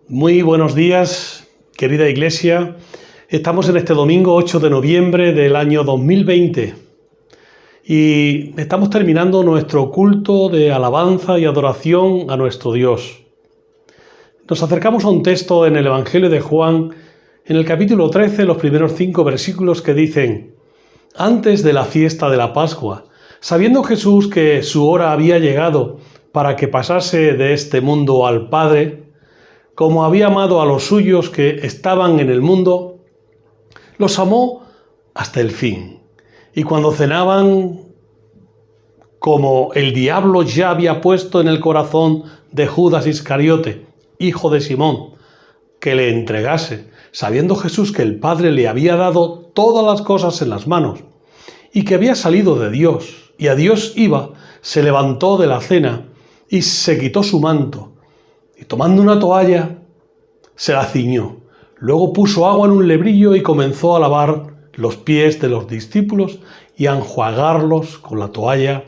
Muy buenos días, querida Iglesia. Estamos en este domingo 8 de noviembre del año 2020 y estamos terminando nuestro culto de alabanza y adoración a nuestro Dios. Nos acercamos a un texto en el Evangelio de Juan, en el capítulo 13, los primeros 5 versículos que dicen: Antes de la fiesta de la Pascua, sabiendo Jesús que su hora había llegado para que pasase de este mundo al Padre, como había amado a los suyos que estaban en el mundo, los amó hasta el fin. Y cuando cenaban, como el diablo ya había puesto en el corazón de Judas Iscariote, hijo de Simón, que le entregase, sabiendo Jesús que el Padre le había dado todas las cosas en las manos, y que había salido de Dios, y a Dios iba, se levantó de la cena, y se quitó su manto, y tomando una toalla, se la ciñó. Luego puso agua en un lebrillo y comenzó a lavar los pies de los discípulos y a enjuagarlos con la toalla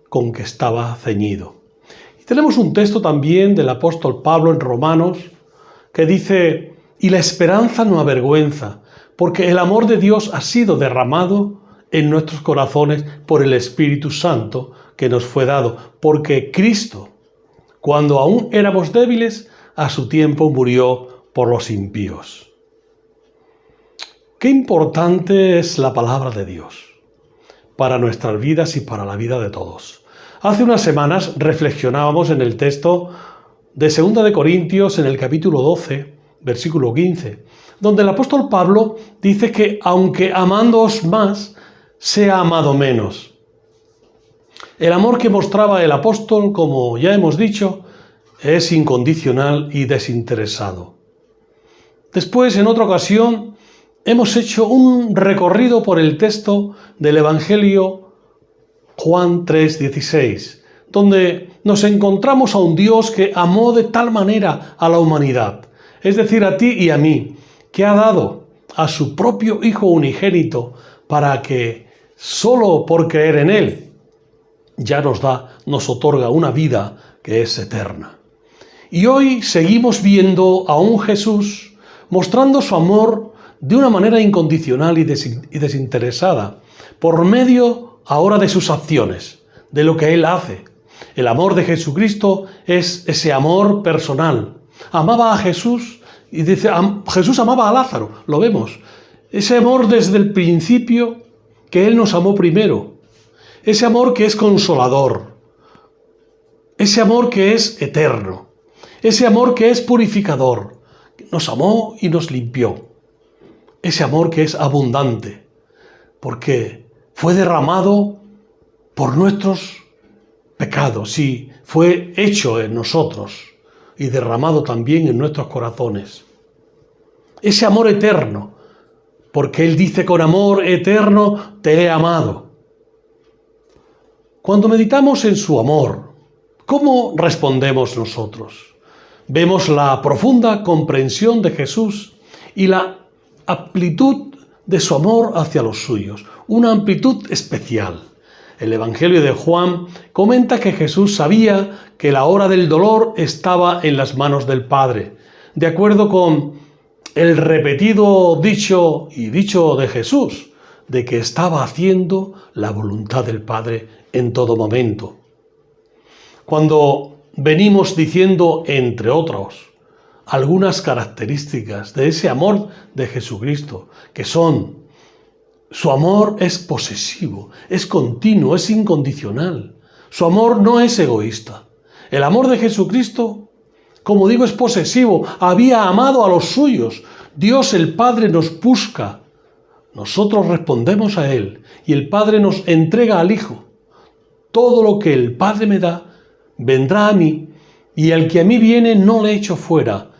con que estaba ceñido. Y tenemos un texto también del apóstol Pablo en Romanos que dice: y la esperanza no avergüenza, porque el amor de Dios ha sido derramado en nuestros corazones por el Espíritu Santo que nos fue dado, porque Cristo, cuando aún éramos débiles, a su tiempo murió por los impíos. Qué importante es la palabra de Dios para nuestras vidas y para la vida de todos. Hace unas semanas reflexionábamos en el texto de 2 de Corintios, en el capítulo 12, versículo 15, donde el apóstol Pablo dice que aunque amándoos más, sea amado menos. El amor que mostraba el apóstol, como ya hemos dicho, es incondicional y desinteresado. Después, en otra ocasión, hemos hecho un recorrido por el texto del Evangelio Juan 3:16, donde nos encontramos a un Dios que amó de tal manera a la humanidad, es decir, a ti y a mí, que ha dado a su propio Hijo unigénito para que, solo por creer en Él, ya nos otorga una vida que es eterna. Y hoy seguimos viendo a un Jesús mostrando su amor de una manera incondicional y desinteresada, por medio ahora de sus acciones, de lo que Él hace. El amor de Jesucristo es ese amor personal. Amaba a Jesús y dice, Jesús amaba a Lázaro, lo vemos. Ese amor desde el principio, que Él nos amó primero. Ese amor que es consolador. Ese amor que es eterno. Ese amor que es purificador, que nos amó y nos limpió. Ese amor que es abundante, porque fue derramado por nuestros pecados y fue hecho en nosotros y derramado también en nuestros corazones. Ese amor eterno, porque Él dice: con amor eterno te he amado. Cuando meditamos en su amor, ¿cómo respondemos nosotros? Vemos la profunda comprensión de Jesús y la amplitud de su amor hacia los suyos, una amplitud especial. El Evangelio de Juan comenta que Jesús sabía que la hora del dolor estaba en las manos del Padre, de acuerdo con el repetido dicho de Jesús, de que estaba haciendo la voluntad del Padre en todo momento. Cuando venimos diciendo, entre otros, algunas características de ese amor de Jesucristo, que son: su amor es posesivo, es continuo, es incondicional. Su amor no es egoísta. El amor de Jesucristo, como digo, es posesivo. Había amado a los suyos. Dios el Padre nos busca. Nosotros respondemos a Él y el Padre nos entrega al Hijo. Todo lo que el Padre me da, vendrá a mí, y al que a mí viene no le echo fuera.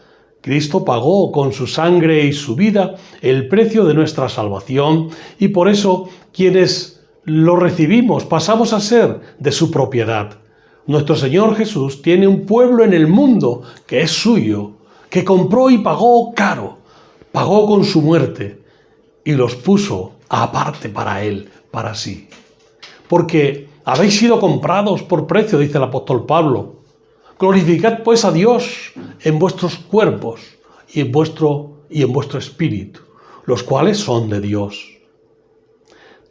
Cristo pagó con su sangre y su vida el precio de nuestra salvación, y por eso quienes lo recibimos pasamos a ser de su propiedad. Nuestro Señor Jesús tiene un pueblo en el mundo que es suyo, que compró y pagó caro, pagó con su muerte y los puso aparte para Él, para sí. Porque habéis sido comprados por precio, dice el apóstol Pablo. Glorificad pues a Dios en vuestros cuerpos y en vuestro espíritu, los cuales son de Dios.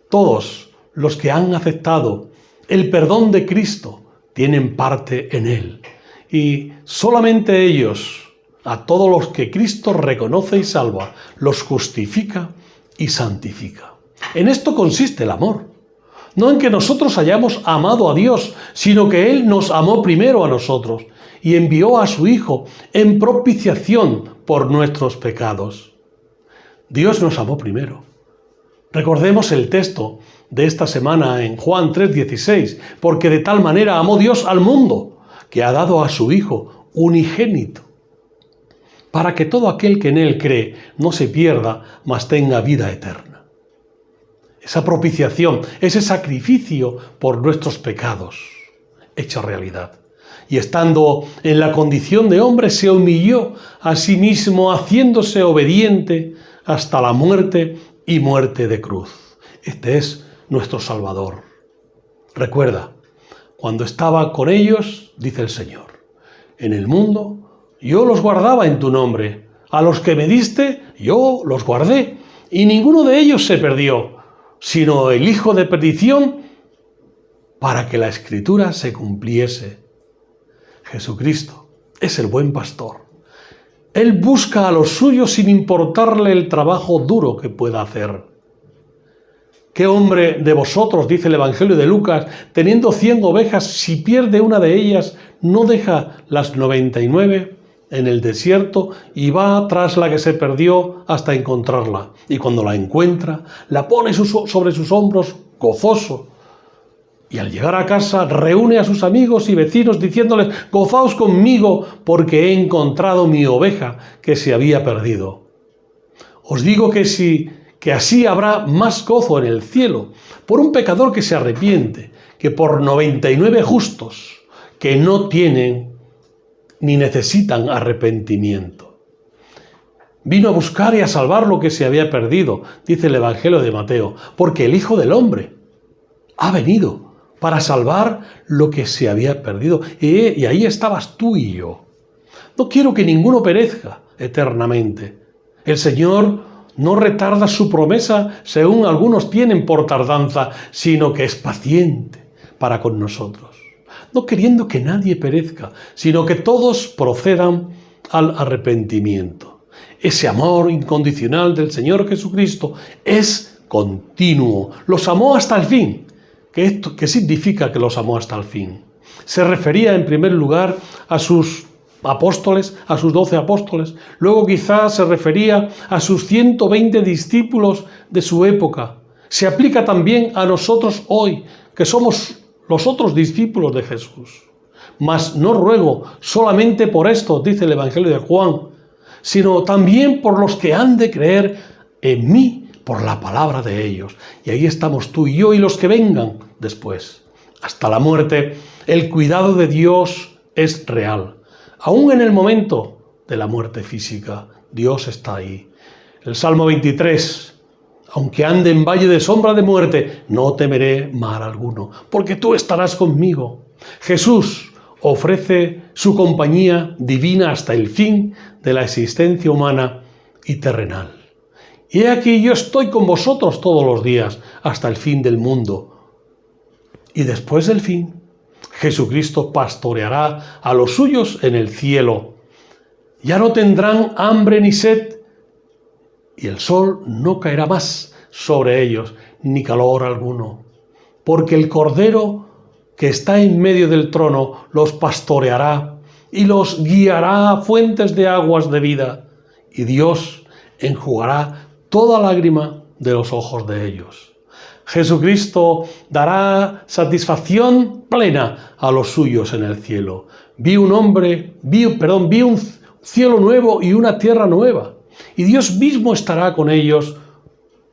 Todos los que han aceptado el perdón de Cristo tienen parte en él, y solamente ellos, a todos los que Cristo reconoce y salva, los justifica y santifica. En esto consiste el amor, no en que nosotros hayamos amado a Dios, sino que Él nos amó primero a nosotros y envió a su Hijo en propiciación por nuestros pecados. Dios nos amó primero. Recordemos el texto de esta semana en Juan 3:16, porque de tal manera amó Dios al mundo, que ha dado a su Hijo unigénito, para que todo aquel que en Él cree no se pierda, mas tenga vida eterna. Esa propiciación, ese sacrificio por nuestros pecados, hecho realidad. Y estando en la condición de hombre, se humilló a sí mismo, haciéndose obediente hasta la muerte y muerte de cruz. Este es nuestro Salvador. Recuerda, cuando estaba con ellos, dice el Señor, en el mundo yo los guardaba en tu nombre, a los que me diste yo los guardé, y ninguno de ellos se perdió, sino el hijo de perdición, para que la Escritura se cumpliese. Jesucristo es el buen pastor. Él busca a los suyos sin importarle el trabajo duro que pueda hacer. ¿Qué hombre de vosotros, dice el Evangelio de Lucas, teniendo 100 ovejas, si pierde una de ellas, no deja las 99 en el desierto y va tras la que se perdió hasta encontrarla? Y cuando la encuentra, la pone sobre sus hombros gozoso. Y al llegar a casa, reúne a sus amigos y vecinos diciéndoles: gozaos conmigo porque he encontrado mi oveja que se había perdido. Os digo que así habrá más gozo en el cielo por un pecador que se arrepiente, que por 99 justos que no tienen ni necesitan arrepentimiento. Vino a buscar y a salvar lo que se había perdido, dice el Evangelio de Mateo, porque el Hijo del Hombre ha venido para salvar lo que se había perdido. Y ahí estabas tú y yo. No quiero que ninguno perezca eternamente. El Señor no retarda su promesa, según algunos tienen por tardanza, sino que es paciente para con nosotros, no queriendo que nadie perezca, sino que todos procedan al arrepentimiento. Ese amor incondicional del Señor Jesucristo es continuo. Los amó hasta el fin. ¿Qué significa que los amó hasta el fin? Se refería en primer lugar a sus apóstoles, a sus 12 apóstoles. Luego quizás se refería a sus 120 discípulos de su época. Se aplica también a nosotros hoy, que somos los otros discípulos de Jesús. Mas no ruego solamente por esto, dice el Evangelio de Juan, sino también por los que han de creer en mí, por la palabra de ellos. Y ahí estamos tú y yo y los que vengan después. Hasta la muerte, el cuidado de Dios es real. Aún en el momento de la muerte física, Dios está ahí. El Salmo 23, aunque ande en valle de sombra de muerte, no temeré mal alguno, porque tú estarás conmigo. Jesús ofrece su compañía divina hasta el fin de la existencia humana y terrenal. Y he aquí yo estoy con vosotros todos los días hasta el fin del mundo. Y después del fin, Jesucristo pastoreará a los suyos en el cielo. Ya no tendrán hambre ni sed, y el sol no caerá más sobre ellos, ni calor alguno, porque el Cordero que está en medio del trono los pastoreará y los guiará a fuentes de aguas de vida, y Dios enjugará toda lágrima de los ojos de ellos. Jesucristo dará satisfacción plena a los suyos en el cielo. Vi un cielo nuevo y una tierra nueva, y Dios mismo estará con ellos,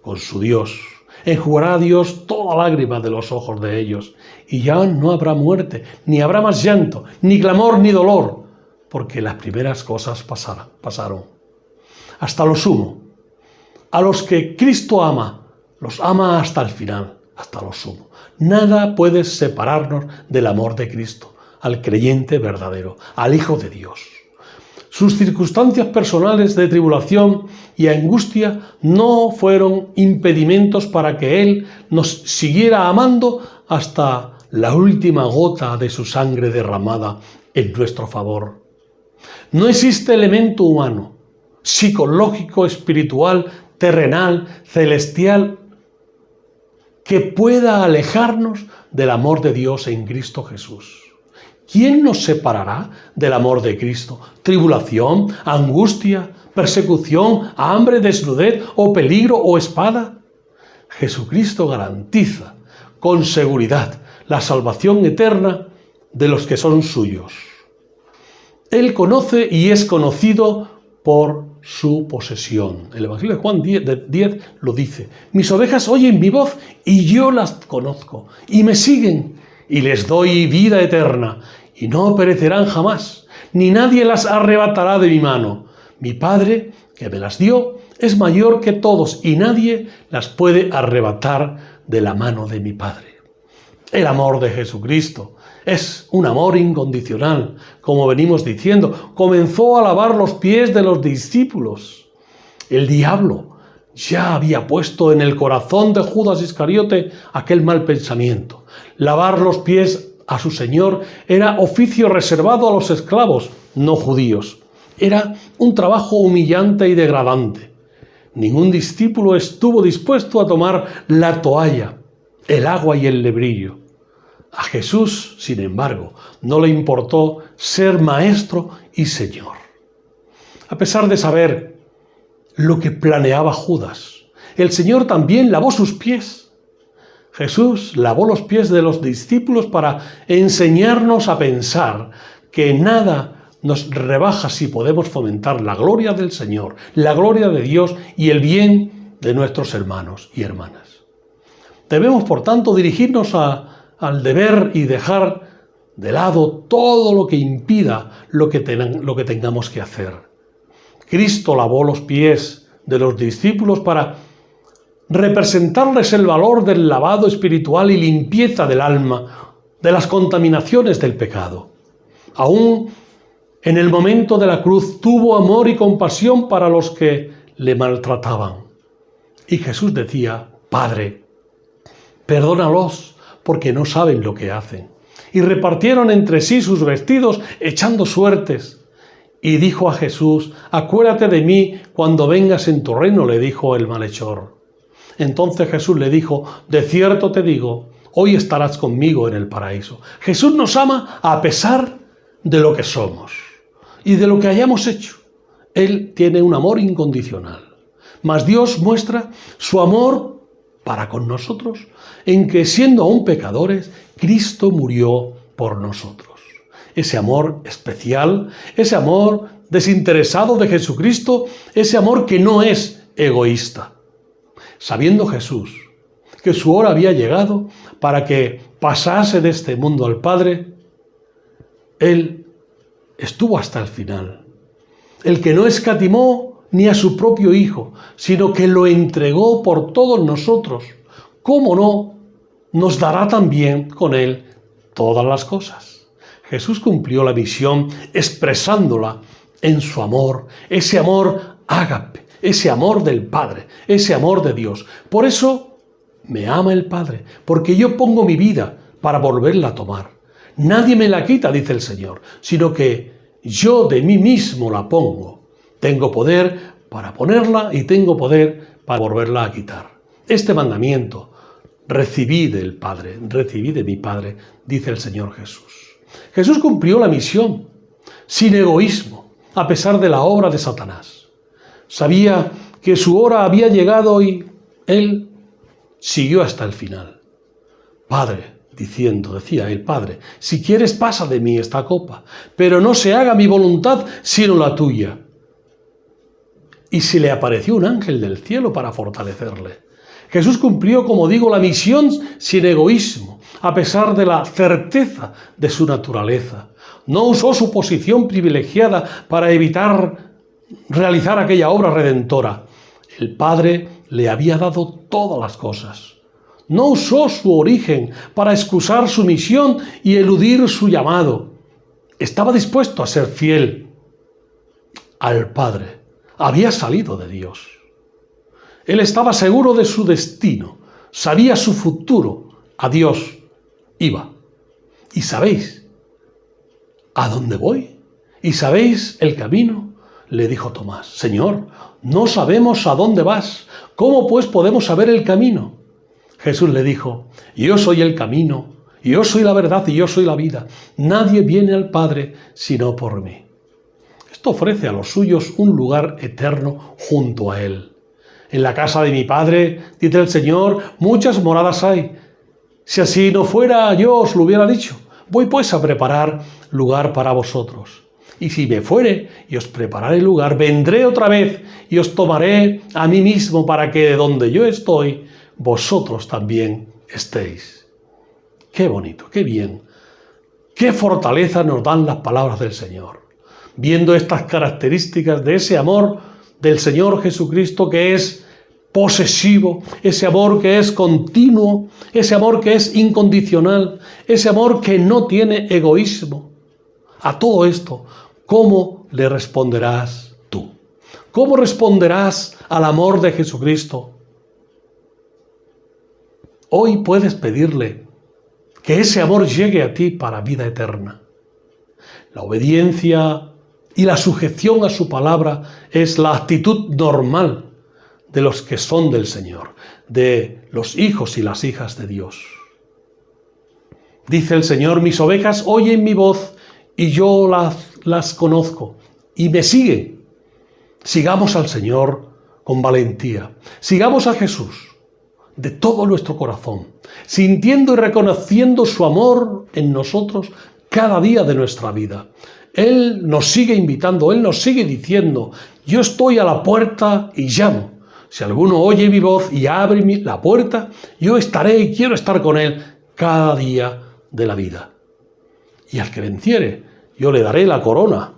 con su Dios. Enjugará a Dios toda lágrima de los ojos de ellos, y ya no habrá muerte, ni habrá más llanto, ni clamor, ni dolor, porque las primeras cosas pasaron. Hasta lo sumo, a los que Cristo ama, los ama hasta el final, hasta lo sumo. Nada puede separarnos del amor de Cristo, al creyente verdadero, al Hijo de Dios. Sus circunstancias personales de tribulación y angustia no fueron impedimentos para que Él nos siguiera amando hasta la última gota de su sangre derramada en nuestro favor. No existe elemento humano, psicológico, espiritual, terrenal, celestial, que pueda alejarnos del amor de Dios en Cristo Jesús. ¿Quién nos separará del amor de Cristo? ¿Tribulación, angustia, persecución, hambre, desnudez o peligro o espada? Jesucristo garantiza con seguridad la salvación eterna de los que son suyos. Él conoce y es conocido por su posesión. El Evangelio de Juan 10 lo dice. Mis ovejas oyen mi voz y yo las conozco y me siguen y les doy vida eterna y no perecerán jamás, ni nadie las arrebatará de mi mano. Mi Padre, que me las dio, es mayor que todos y nadie las puede arrebatar de la mano de mi Padre. El amor de Jesucristo es un amor incondicional, como venimos diciendo. Comenzó a lavar los pies de los discípulos. El diablo ya había puesto en el corazón de Judas Iscariote aquel mal pensamiento. Lavar los pies a su Señor era oficio reservado a los esclavos no judíos. Era un trabajo humillante y degradante. Ningún discípulo estuvo dispuesto a tomar la toalla, el agua y el lebrillo. A Jesús, sin embargo, no le importó ser maestro y Señor. A pesar de saber lo que planeaba Judas, el Señor también lavó sus pies. Jesús lavó los pies de los discípulos para enseñarnos a pensar que nada nos rebaja si podemos fomentar la gloria del Señor, la gloria de Dios y el bien de nuestros hermanos y hermanas. Debemos, por tanto, dirigirnos al deber y dejar de lado todo lo que impida lo que tengamos que hacer. Cristo lavó los pies de los discípulos para representarles el valor del lavado espiritual y limpieza del alma, de las contaminaciones del pecado. Aún en el momento de la cruz tuvo amor y compasión para los que le maltrataban. Y Jesús decía: Padre, perdónalos, porque no saben lo que hacen. Y repartieron entre sí sus vestidos, echando suertes. Y dijo a Jesús: acuérdate de mí cuando vengas en tu reino, le dijo el malhechor. Entonces Jesús le dijo: de cierto te digo, hoy estarás conmigo en el paraíso. Jesús nos ama a pesar de lo que somos y de lo que hayamos hecho. Él tiene un amor incondicional. Mas Dios muestra su amor para con nosotros en que, siendo aún pecadores, Cristo murió por nosotros. Ese amor especial, ese amor desinteresado de Jesucristo, ese amor que no es egoísta. Sabiendo Jesús que su hora había llegado para que pasase de este mundo al Padre, Él estuvo hasta el final. El que no escatimó ni a su propio Hijo, sino que lo entregó por todos nosotros, ¿cómo no nos dará también con Él todas las cosas? Jesús cumplió la misión expresándola en su amor, ese amor ágape, ese amor del Padre, ese amor de Dios. Por eso me ama el Padre, porque yo pongo mi vida para volverla a tomar. Nadie me la quita, dice el Señor, sino que yo de mí mismo la pongo. Tengo poder para ponerla y tengo poder para volverla a quitar. Este mandamiento recibí del Padre, recibí de mi Padre, dice el Señor Jesús. Jesús cumplió la misión sin egoísmo, a pesar de la obra de Satanás. Sabía que su hora había llegado y Él siguió hasta el final. Padre, decía el Padre, si quieres pasa de mí esta copa, pero no se haga mi voluntad sino la tuya. Y se le apareció un ángel del cielo para fortalecerle. Jesús cumplió, como digo, la misión sin egoísmo, a pesar de la certeza de su naturaleza. No usó su posición privilegiada para evitar realizar aquella obra redentora. El Padre le había dado todas las cosas. No usó su origen para excusar su misión y eludir su llamado. Estaba dispuesto a ser fiel al Padre. Había salido de Dios. Él estaba seguro de su destino, sabía su futuro. A Dios iba. ¿Y sabéis a dónde voy? ¿Y sabéis el camino? Le dijo Tomás. Señor, no sabemos a dónde vas. ¿Cómo pues podemos saber el camino? Jesús le dijo, yo soy el camino, yo soy la verdad y yo soy la vida. Nadie viene al Padre sino por mí. Esto ofrece a los suyos un lugar eterno junto a Él. En la casa de mi Padre, dice el Señor, muchas moradas hay. Si así no fuera, yo os lo hubiera dicho. Voy pues a preparar lugar para vosotros. Y si me fuere y os prepararé lugar, vendré otra vez y os tomaré a mí mismo para que de donde yo estoy, vosotros también estéis. Qué bonito, qué bien, qué fortaleza nos dan las palabras del Señor. Viendo estas características de ese amor del Señor Jesucristo que es posesivo, ese amor que es continuo, ese amor que es incondicional, ese amor que no tiene egoísmo. A todo esto, ¿cómo le responderás tú? ¿Cómo responderás al amor de Jesucristo? Hoy puedes pedirle que ese amor llegue a ti para vida eterna. La obediencia y la sujeción a su palabra es la actitud normal de los que son del Señor, de los hijos y las hijas de Dios. Dice el Señor, mis ovejas oyen mi voz y yo las conozco y me siguen. Sigamos al Señor con valentía. Sigamos a Jesús de todo nuestro corazón, sintiendo y reconociendo su amor en nosotros cada día de nuestra vida. Él nos sigue invitando, Él nos sigue diciendo, yo estoy a la puerta y llamo. Si alguno oye mi voz y abre la puerta, yo estaré y quiero estar con Él cada día de la vida. Y al que venciere, yo le daré la corona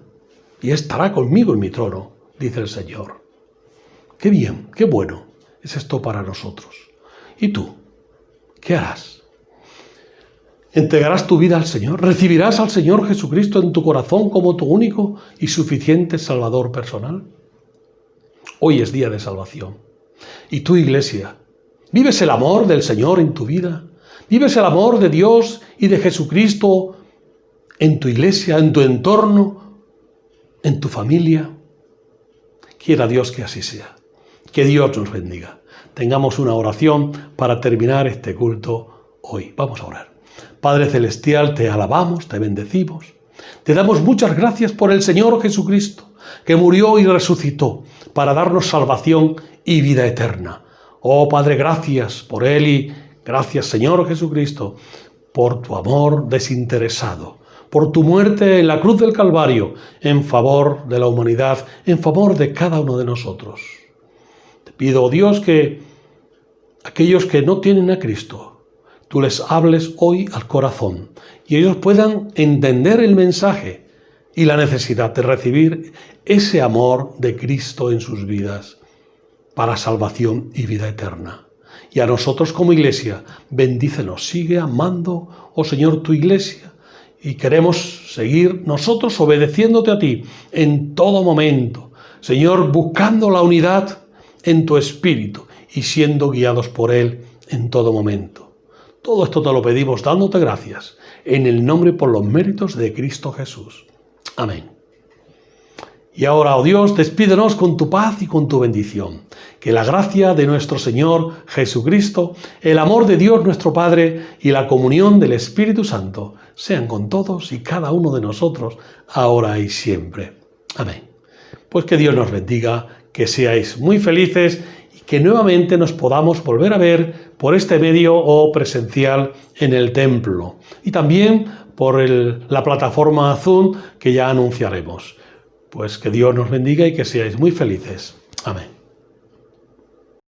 y estará conmigo en mi trono, dice el Señor. Qué bien, qué bueno es esto para nosotros. ¿Y tú? ¿Qué harás? ¿Entregarás tu vida al Señor? ¿Recibirás al Señor Jesucristo en tu corazón como tu único y suficiente Salvador personal? Hoy es día de salvación. ¿Y tú, iglesia, vives el amor del Señor en tu vida? ¿Vives el amor de Dios y de Jesucristo en tu iglesia, en tu entorno, en tu familia? Quiera Dios que así sea. Que Dios nos bendiga. Tengamos una oración para terminar este culto hoy. Vamos a orar. Padre Celestial, te alabamos, te bendecimos. Te damos muchas gracias por el Señor Jesucristo, que murió y resucitó para darnos salvación y vida eterna. Oh Padre, gracias por Él y gracias, Señor Jesucristo, por tu amor desinteresado, por tu muerte en la cruz del Calvario, en favor de la humanidad, en favor de cada uno de nosotros. Te pido, oh Dios, que aquellos que no tienen a Cristo, tú les hables hoy al corazón y ellos puedan entender el mensaje y la necesidad de recibir ese amor de Cristo en sus vidas para salvación y vida eterna. Y a nosotros como iglesia, bendícenos, sigue amando, oh Señor, tu iglesia. Y queremos seguir nosotros obedeciéndote a ti en todo momento. Señor, buscando la unidad en tu espíritu y siendo guiados por Él en todo momento. Todo esto te lo pedimos dándote gracias, en el nombre y por los méritos de Cristo Jesús. Amén. Y ahora, oh Dios, despídenos con tu paz y con tu bendición. Que la gracia de nuestro Señor Jesucristo, el amor de Dios nuestro Padre y la comunión del Espíritu Santo sean con todos y cada uno de nosotros, ahora y siempre. Amén. Pues que Dios nos bendiga, que seáis muy felices y que nuevamente nos podamos volver a ver por este medio o presencial en el templo. Y también por la plataforma Zoom que ya anunciaremos. Pues que Dios nos bendiga y que seáis muy felices. Amén.